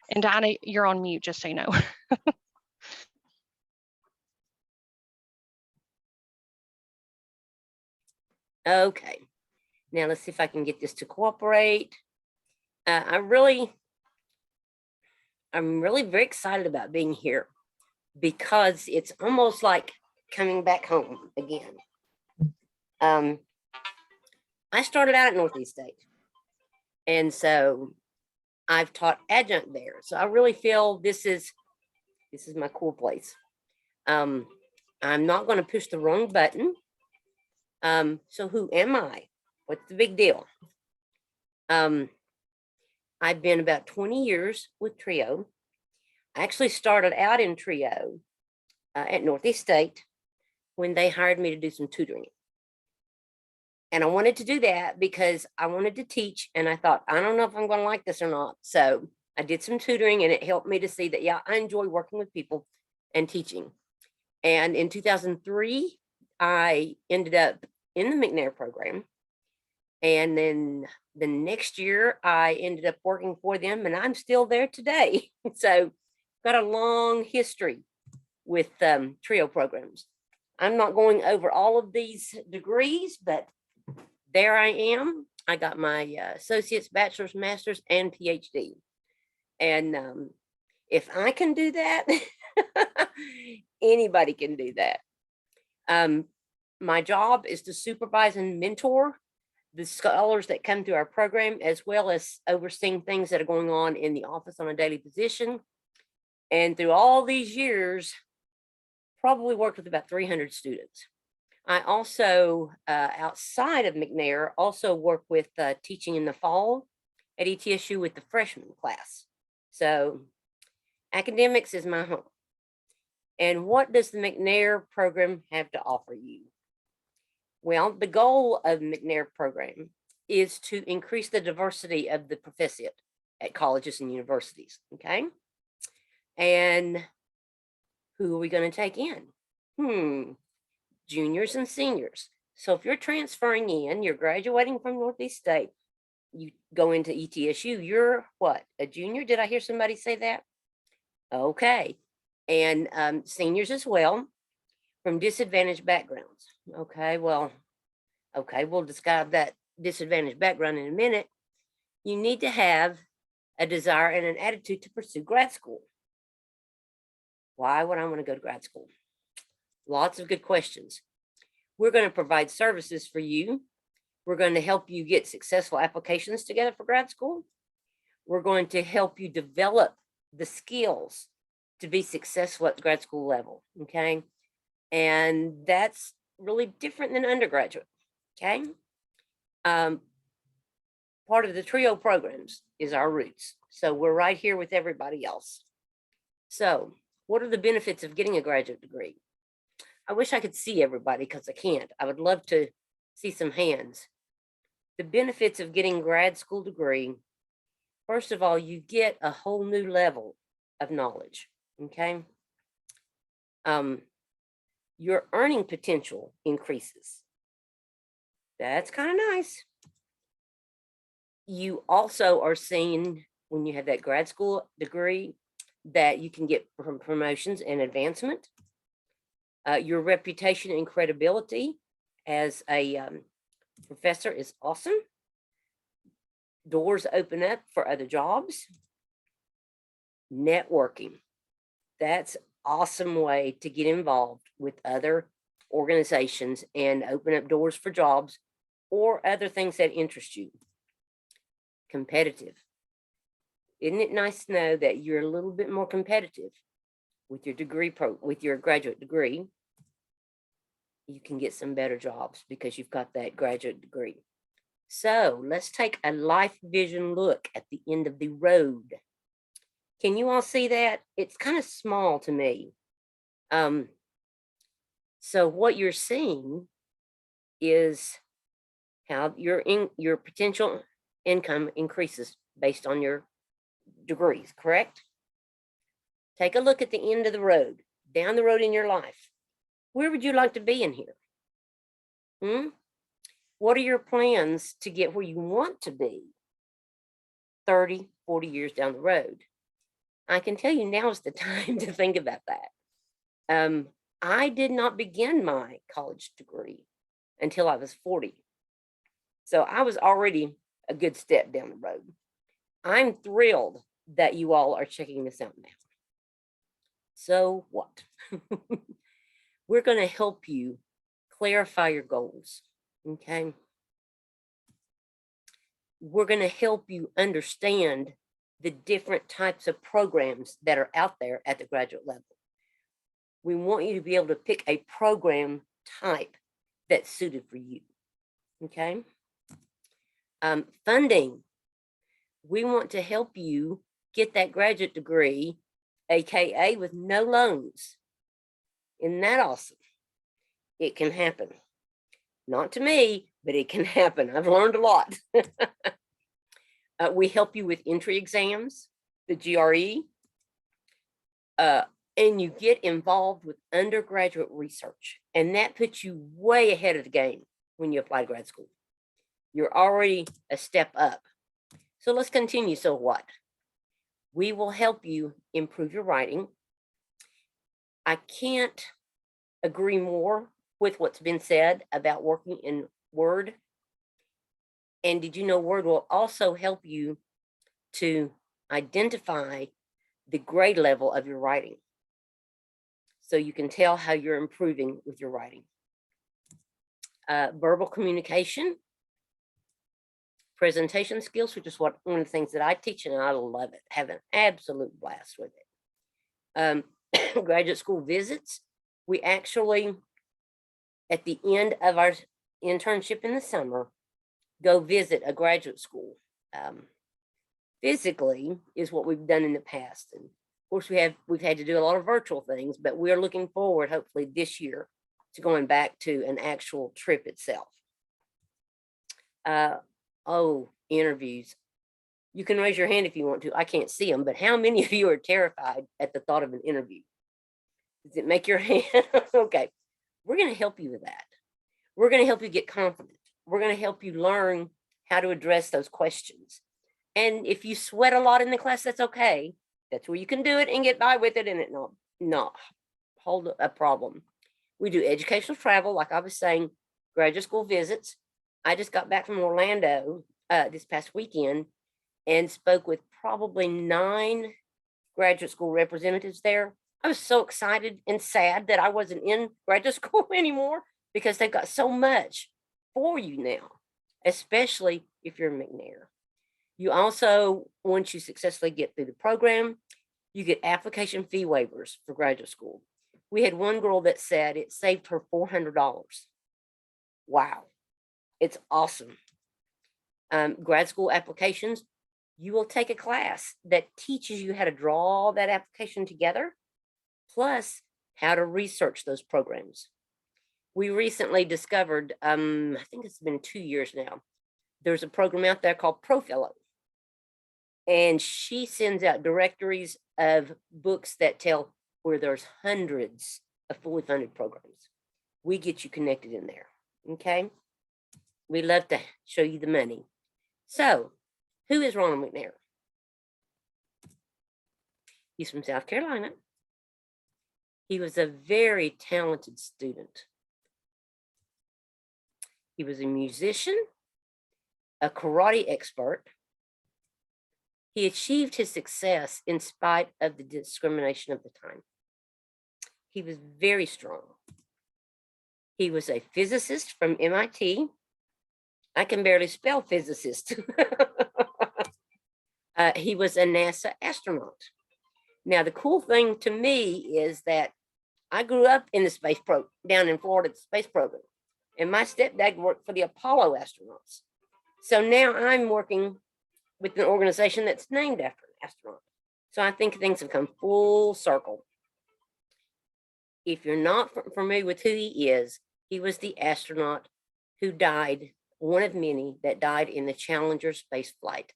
And Dinah, you're on mute, just so you know. Okay, now let's see if I can get this to cooperate. I'm really very excited about being here because it's almost like coming back home again. I started out at Northeast State, and so I've taught adjunct there. So I really feel this is my cool place. I'm not going to push the wrong button. So who am I? What's the big deal? I've been about 20 years with TRiO. I actually started out in TRiO at Northeast State when they hired me to do some tutoring. And I wanted to do that because I wanted to teach, and I thought, I don't know if I'm going to like this or not. So I did some tutoring, and it helped me to see that, yeah, I enjoy working with people and teaching. And in 2003, I ended up in the McNair program. And then the next year, I ended up working for them, and I'm still there today. So got a long history with TRiO programs. I'm not going over all of these degrees, but there I am. I got my associate's, bachelor's, master's, and PhD. And if I can do that, anybody can do that. My job is to supervise and mentor the scholars that come through our program, as well as overseeing things that are going on in the office on a daily position. And through all these years, probably worked with about 300 students. I also, outside of McNair, also work with teaching in the fall at ETSU with the freshman class. So academics is my home. And what does the McNair program have to offer you? Well, the goal of the McNair program is to increase the diversity of the professate at colleges and universities, okay? And who are we going to take in? Juniors and seniors. So if you're transferring in, you're graduating from Northeast State, you go into ETSU, you're what? A junior? Did I hear somebody say that? Okay. And seniors as well from disadvantaged backgrounds. Okay, well, we'll describe that disadvantaged background in a minute. You need to have a desire and an attitude to pursue grad school. Why would I want to go to grad school? Lots of good questions. We're going to provide services for you. We're going to help you get successful applications together for grad school. We're going to help you develop the skills to be successful at the grad school level, okay? And that's really different than undergraduate, okay? Part of the TRiO programs is our roots. So we're right here with everybody else. So what are the benefits of getting a graduate degree? I wish I could see everybody because I can't. I would love to see some hands. The benefits of getting a grad school degree, first of all, you get a whole new level of knowledge, okay? Your earning potential increases. That's kind of nice. You also are seeing, when you have that grad school degree, that you can get promotions and advancement. Your reputation and credibility as a professor is awesome. Doors open up for other jobs. Networking. That's an awesome way to get involved with other organizations and open up doors for jobs or other things that interest you. Competitive. Isn't it nice to know that you're a little bit more competitive with your with your graduate degree? You can get some better jobs because you've got that graduate degree. So let's take a life vision look at the end of the road. Can you all see that? It's kind of small to me. So what you're seeing is how your potential income increases based on your degrees, correct? Take a look at the end of the road, down the road in your life. Where would you like to be in here? What are your plans to get where you want to be 30, 40 years down the road? I can tell you now is the time to think about that. I did not begin my college degree until I was 40. So I was already a good step down the road. I'm thrilled that you all are checking this out now. So what? We're going to help you clarify your goals, okay? We're going to help you understand the different types of programs that are out there at the graduate level. We want you to be able to pick a program type that's suited for you, okay? Funding. We want to help you get that graduate degree, AKA with no loans. Isn't that awesome? It can happen. Not to me, but it can happen. I've learned a lot. We help you with entry exams, the GRE, and you get involved with undergraduate research. And that puts you way ahead of the game when you apply to grad school. You're already a step up. So let's continue. So what? We will help you improve your writing. I can't agree more with what's been said about working in Word. And did you know Word will also help you to identify the grade level of your writing, so you can tell how you're improving with your writing. Verbal communication, presentation skills, which is one of the things that I teach, and I love it. Have an absolute blast with it. Graduate school visits. We actually, at the end of our internship in the summer, go visit a graduate school. Physically is what we've done in the past. And of course, we've had to do a lot of virtual things, but we're looking forward, hopefully this year, to going back to an actual trip itself. Interviews. You can raise your hand if you want to. I can't see them, but how many of you are terrified at the thought of an interview? Does it make your hand? Okay, we're going to help you with that. We're going to help you get confident. We're going to help you learn how to address those questions. And if you sweat a lot in the class, that's okay. That's where you can do it and get by with it, and it not hold a problem. We do educational travel, like I was saying, graduate school visits. I just got back from Orlando this past weekend and spoke with probably 9 graduate school representatives there. I was so excited and sad that I wasn't in graduate school anymore, because they've got so much for you now, especially if you're McNair. You also, once you successfully get through the program, you get application fee waivers for graduate school. We had one girl that said it saved her $400. Wow, it's awesome. Grad school applications, you will take a class that teaches you how to draw that application together, plus how to research those programs. We recently discovered, I think it's been 2 years now, there's a program out there called ProFellow. And she sends out directories of books that tell where there's hundreds of fully funded programs. We get you connected in there, okay? We love to show you the money. So, who is Ronald McNair? He's from South Carolina. He was a very talented student. He was a musician, a karate expert. He achieved his success in spite of the discrimination of the time. He was very strong. He was a physicist from MIT. I can barely spell physicist. He was a NASA astronaut. Now, the cool thing to me is that I grew up in the space program down in Florida, the space program, and my stepdad worked for the Apollo astronauts. So now I'm working with an organization that's named after an astronaut. So I think things have come full circle. If you're not familiar with who he was the astronaut who died, one of many that died in the Challenger space flight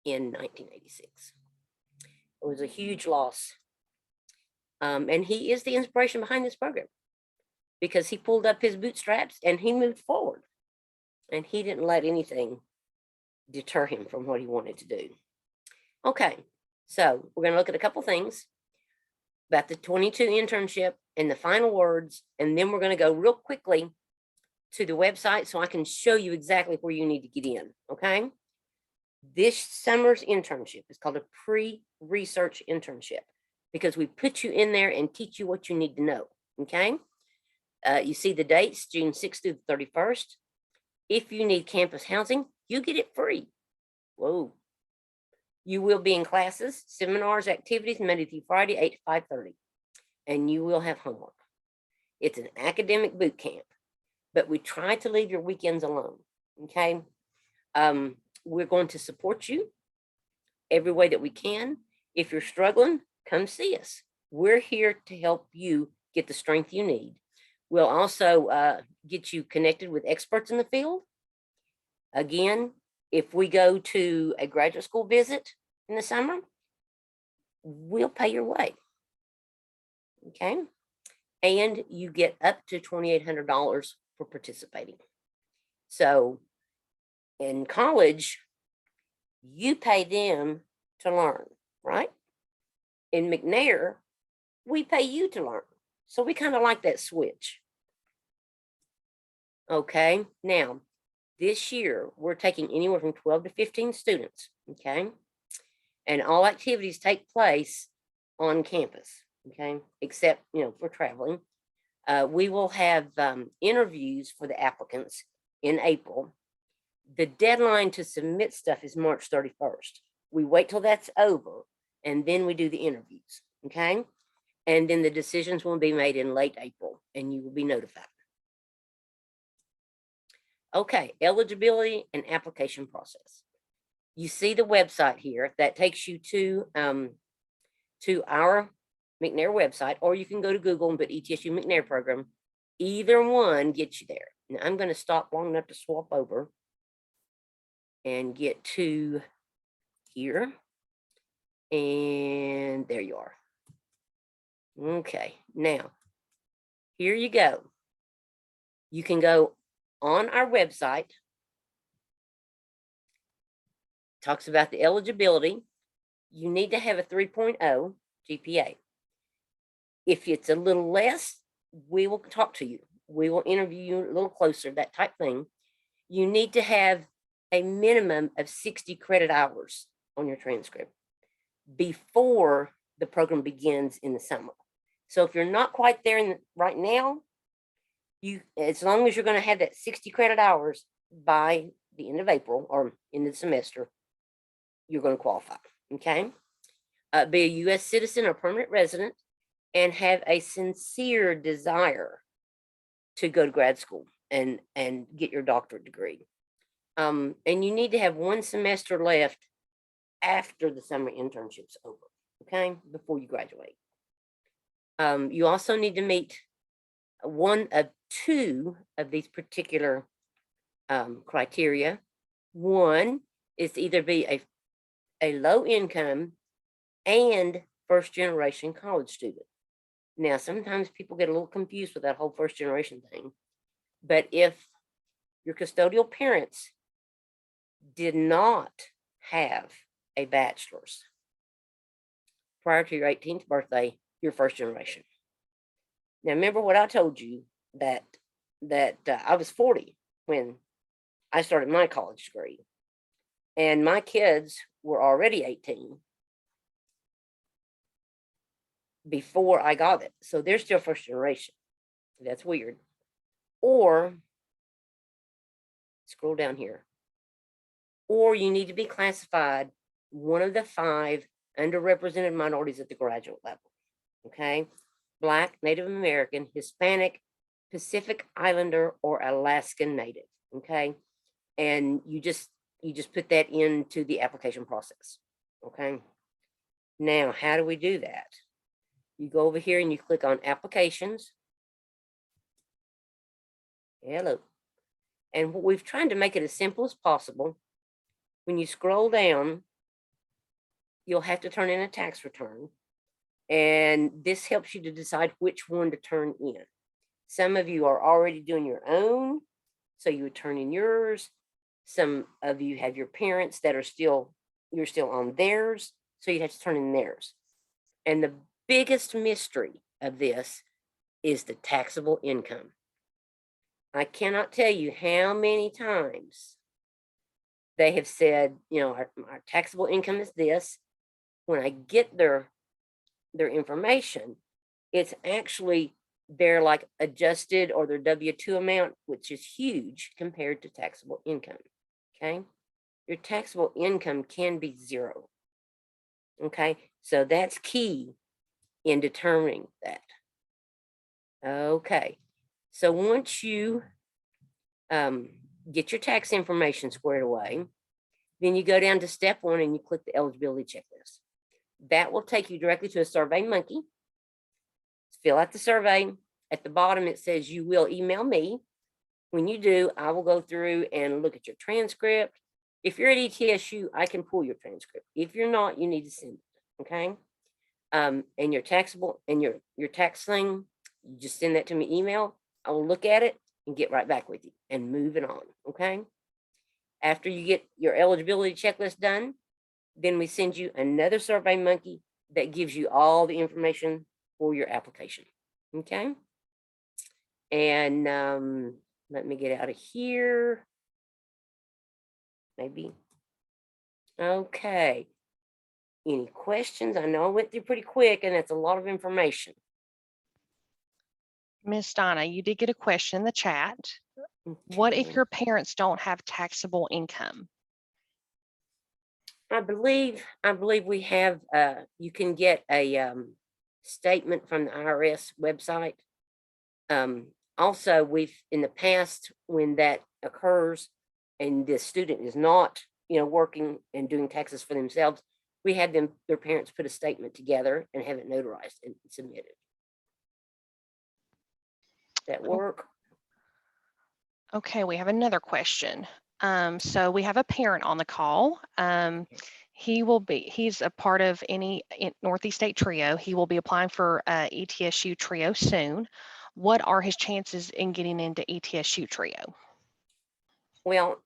in 1986. It was a huge loss. And he is the inspiration behind this program because he pulled up his bootstraps and he moved forward. And he didn't let anything deter him from what he wanted to do. Okay, so we're going to look at a couple things about the 22 internship and the final words, and then we're going to go real quickly to the website so I can show you exactly where you need to get in, okay? This summer's internship is called a pre-research internship because we put you in there and teach you what you need to know, okay? You see the dates, June 6th through the 31st. If you need campus housing, you get it free. Whoa. You will be in classes, seminars, activities, Monday through Friday, 8 to 5:30. And you will have homework. It's an academic boot camp, but we try to leave your weekends alone, okay? We're going to support you every way that we can. If you're struggling, come see us. We're here to help you get the strength you need. We'll also get you connected with experts in the field. Again, if we go to a graduate school visit in the summer, we'll pay your way, okay? And you get up to $2,800 for participating. So in college, you pay them to learn, right? In McNair, we pay you to learn. So we kind of like that switch. Okay, now this year we're taking anywhere from 12 to 15 students, okay? And all activities take place on campus, okay? Except, for traveling. We will have interviews for the applicants in April. The deadline to submit stuff is March 31st. We wait till that's over and then we do the interviews, okay? And then the decisions will be made in late April and you will be notified. Okay, eligibility and application process. You see the website here that takes you to our McNair website, or you can go to Google and put ETSU McNair program. Either one gets you there. Now I'm going to stop long enough to swap over and get to here. And there you are. Okay, now here you go. You can go on our website. Talks about the eligibility. You need to have a 3.0 GPA. If it's a little less, we will talk to you. We will interview you a little closer, that type thing. You need to have a minimum of 60 credit hours on your transcript before the program begins in the summer. So if you're not quite there right now, as long as you're going to have that 60 credit hours by the end of April or in the semester, you're going to qualify, okay? Be a U.S. citizen or permanent resident and have a sincere desire to go to grad school and get your doctorate degree. And you need to have one semester left after the summer internship's over, okay, before you graduate. You also need to meet one of two of these particular criteria. One is to either be a low income and first generation college student. Now, sometimes people get a little confused with that whole first generation thing. But if your custodial parents did not have a bachelor's prior to your 18th birthday, you're first generation. Now, remember what I told you that I was 40 when I started my college degree. And my kids were already 18 before I got it. So they're still first generation. That's weird. or scroll down here, or you need to be classified one of the 5 underrepresented minorities at the graduate level. Okay, Black, Native American, Hispanic, Pacific Islander, or Alaskan Native. Okay, and you just put that into the application process. Okay, now how do we do that? You go over here and you click on applications. Hello. And what we've tried to make it as simple as possible. When you scroll down, you'll have to turn in a tax return. And this helps you to decide which one to turn in. Some of you are already doing your own, so you would turn in yours. Some of you have your parents that are you're still on theirs, so you'd have to turn in theirs. And the biggest mystery of this is the taxable income. I cannot tell you how many times they have said, you know, our taxable income is this. When I get their information, it's actually their like adjusted or their W-2 amount, which is huge compared to taxable income. Okay, your taxable income can be 0. Okay, so that's key in determining that. Okay, so once you get your tax information squared away, then you go down to step 1 and you click the eligibility checklist. That will take you directly to a Survey Monkey. Fill out the survey. At the bottom, it says you will email me. When you do, I will go through and look at your transcript. If you're at ETSU, I can pull your transcript. If you're not, you need to send it, okay? And your taxable and your tax thing, you just send that to me email. I will look at it and get right back with you and move it on, okay? After you get your eligibility checklist done, then we send you another Survey Monkey that gives you all the information for your application, okay? And let me get out of here. Maybe. Okay. Any questions? I know I went through pretty quick and that's a lot of information. Miss Donna, you did get a question in the chat. What if Okay. your parents don't have taxable income? I believe we have, you can get a statement from the IRS website. Also, we've in the past, when that occurs and the student is not, you know, working and doing taxes for themselves, we had their parents put a statement together and have it notarized and submitted. That work? Okay, we have another question. So we have a parent on the call. He's a part of Northeast State TRiO. He will be applying for ETSU TRiO soon. What are his chances in getting into ETSU TRiO? Well,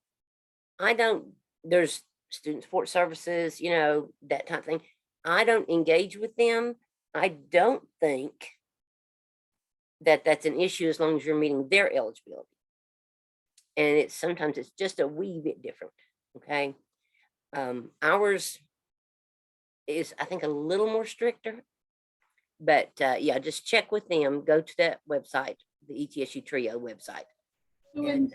there's student support services, you know, that type of thing. I don't engage with them. I don't think that that's an issue as long as you're meeting their eligibility. And sometimes it's just a wee bit different, okay? Ours is, I think, a little more stricter, but yeah, just check with them. Go to that website, the ETSU TRiO website, So and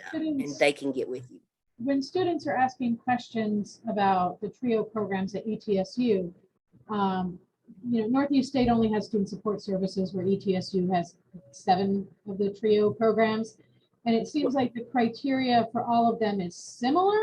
they can get with you. when students are asking questions about the TRiO programs at ETSU, you know, Northeast State only has student support services where ETSU has 7 of the TRiO programs. And it seems like the criteria for all of them is similar,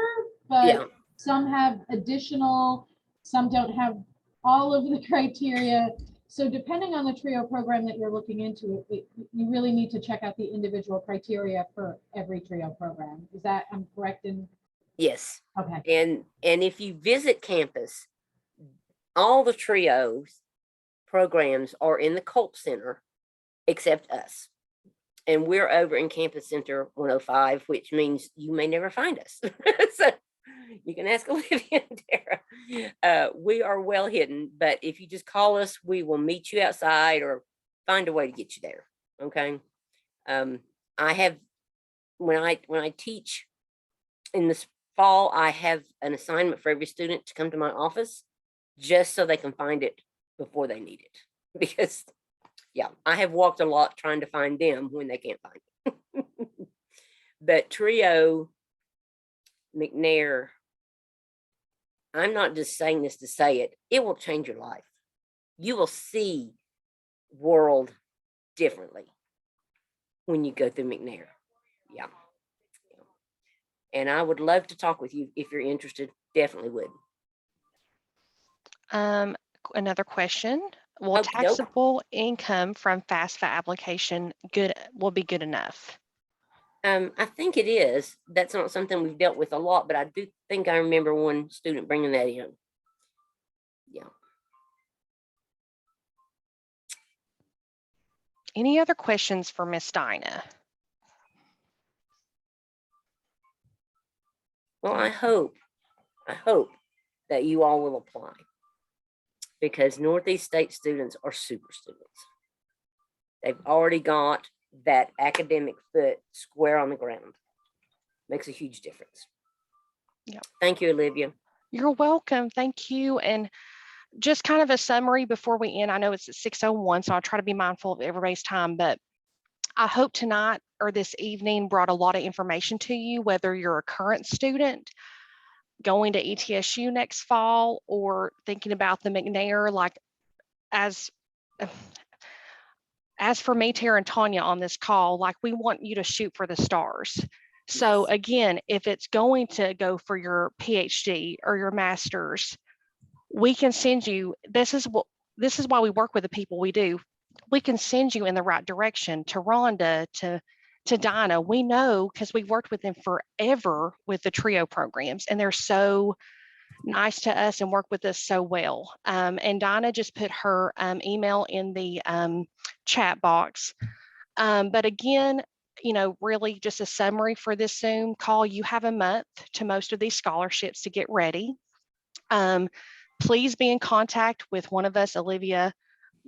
but Yeah. some have additional, some don't have all of the criteria. So depending on the TRiO program that you're looking into, you really need to check out the individual criteria for every TRiO program. Is that, I'm correct in? Yes. Okay. And if you visit campus, all the TRiO programs are in the Culp Center, except us. And we're over in Campus Center 105, which means you may never find us. So you can ask Olivia and Tara. We are well hidden, but if you just call us, we will meet you outside or find a way to get you there. Okay. I have, when I teach in the fall, I have an assignment for every student to come to my office just so they can find it before they need it. Because yeah, I have walked a lot trying to find them when they can't find it. But TRiO McNair, I'm not just saying this to say it, it will change your life. You will see world differently when you go through McNair. Yeah. And I would love to talk with you if you're interested. Definitely would. Another question. Will Okey-doke. taxable income from FAFSA application will be good enough? I think it is. That's not something we've dealt with a lot, but I do think I remember one student bringing that in. Yeah. Any other questions for Miss Dinah? Well, I hope that you all will apply, because Northeast State students are super students. They've already got that academic foot square on the ground. Makes a huge difference. Yep. Thank you, Olivia. You're welcome. Thank you. And just kind of a summary before we end. I know it's at 6:01, so I'll try to be mindful of everybody's time, but I hope tonight or this evening brought a lot of information to you, whether you're a current student going to ETSU next fall or thinking about the McNair. Like as for me, Tara, and Tanya on this call, like we want you to shoot for the stars. So Yes. again, if it's going to go for your PhD or your master's, we can send you, this is why we work with the people we do. We can send you in the right direction to Rhonda, to Dinah. We know because we've worked with them forever with the TRiO programs, and they're so nice to us and work with us so well. And Dinah just put her email in the chat box. But again, really just a summary for this Zoom call. You have a month to most of these scholarships to get ready. Please be in contact with one of us, Olivia,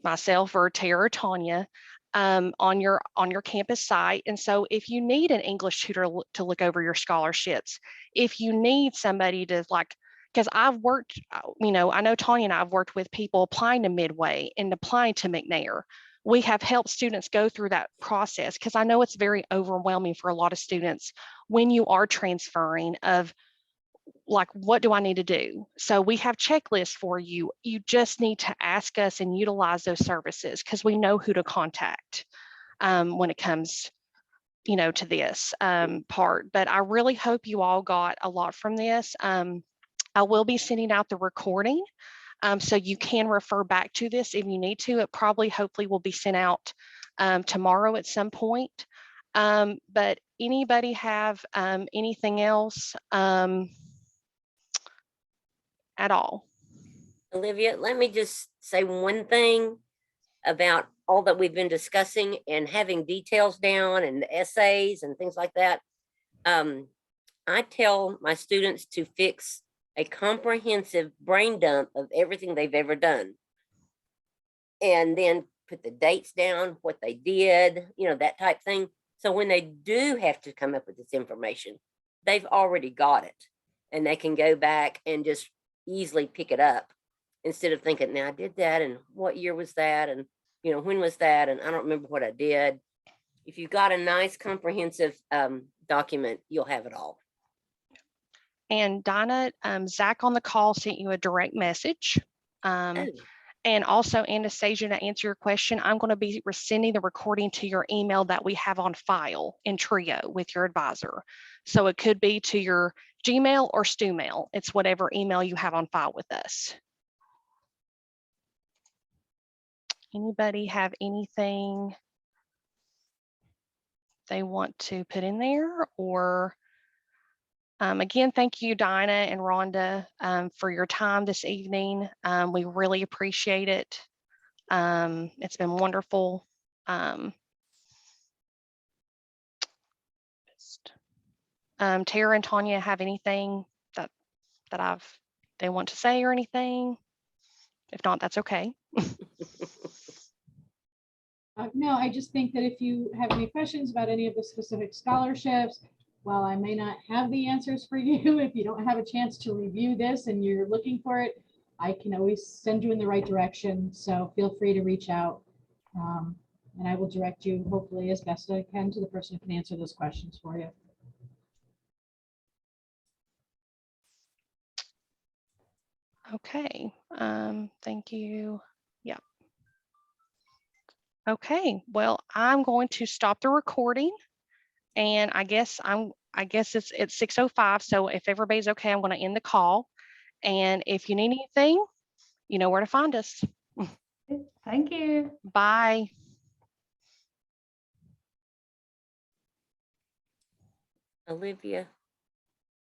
myself, or Tara or Tanya, on your campus site. And so if you need an English tutor to look over your scholarships, if you need somebody to because I've worked, I know Tanya and I have worked with people applying to Midway and applying to McNair. We have helped students go through that process because I know it's very overwhelming for a lot of students when you are transferring of what do I need to do? So we have checklists for you. You just need to ask us and utilize those services because we know who to contact when it comes, to this part. But I really hope you all got a lot from this. I will be sending out the recording so you can refer back to this if you need to. It probably, hopefully, will be sent out tomorrow at some point. But anybody have anything else? At all? Olivia, let me just say one thing about all that we've been discussing and having details down and the essays and things like that. I tell my students to fix a comprehensive brain dump of everything they've ever done. And then put the dates down, what they did, that type thing. So when they do have to come up with this information, they've already got it. And they can go back and just easily pick it up instead of thinking, now I did that and what year was that? And, when was that? And I don't remember what I did. If you've got a nice comprehensive document, you'll have it all. And Dinah, Zach on the call sent you a direct message. Oh. And also Anastasia, to answer your question, I'm going to be sending the recording to your email that we have on file in TRiO with your advisor. So it could be to your Gmail or StuMail. It's whatever email you have on file with us. Anybody have anything they want to put in there? Or again, thank you, Dinah and Rhonda, for your time this evening. We really appreciate it. It's been wonderful. Tara and Tanya have anything that they want to say or anything? If not, that's okay. No, I just think that if you have any questions about any of the specific scholarships, while I may not have the answers for you, if you don't have a chance to review this and you're looking for it, I can always send you in the right direction. So feel free to reach out and I will direct you hopefully as best I can to the person who can answer those questions for you. Okay, thank you. Yeah. Okay, well, I'm going to stop the recording, and I guess it's 6:05. So if everybody's okay, I'm going to end the call. And if you need anything, you know where to find us. Thank you. Bye. Olivia.